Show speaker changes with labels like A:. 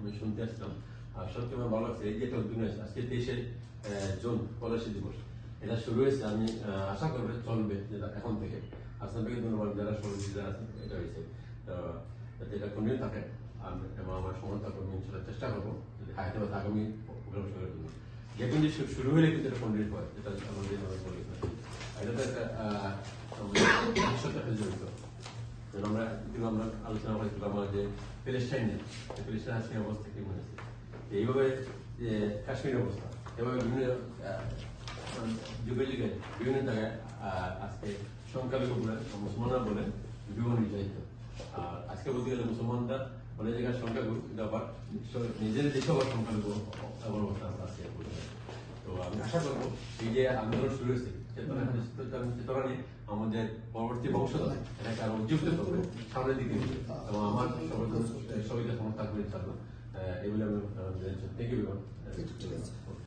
A: আমি শুনতে আসলাম। আর সত্যি আমার ভালো লাগছে এই যে একটা উদ্যোগ আছে আজকে 23শে জুন পলাশী দিবস, এটা শুরু হয়েছে। আমি আশা করবো চলবে যেটা এখন থেকে। আপনাদেরকে ধন্যবাদ যারা সহযোগিতা আছে, এটা হয়েছে যাতে এটা কন্টিনিউ থাকে এবং আমার সমর্থক আমি ইনশাল্লাহ চেষ্টা করবো যদি হায়দ্রাবাদ আগামী প্রোগ্রাম শুরু জন্য যে কোনো শুরু হলে কিন্তু এটা কন্টিনিউ হয়, যেটা আমাদের বলি এটা তো একটা সাথে জড়িত। আমরা আলোচনা করেছিলাম যে প্যালেস্টাইন আজকের অবস্থা কি মনে হচ্ছে এইভাবে যে কাশ্মীর অবস্থা, এভাবে বিভিন্ন যুগে যুগে বিভিন্ন জায়গায় আজকে সংখ্যালঘু বলেন মুসলমানরা বলেন বিভিন্ন নির্যাতিত। আর আজকে বলতে গেলে মুসলমানরা অনেক জায়গায় সংখ্যালঘু, কিন্তু আবার নিজের দেশে আবার সংখ্যালঘু অবস্থা আছে। তো আমি আশা করবো এই যে আন্দোলন শুরু হয়েছে চেতনা নিয়ে আমাদের পরবর্তী ভবিষ্যৎ এটাকে আরো উজ্জীবিত করবে, সামনের দিকে নিবে এবং আমার সবাইকে সমর্থন করে চালবো এগুলো আমি থ্যাংক ইউ।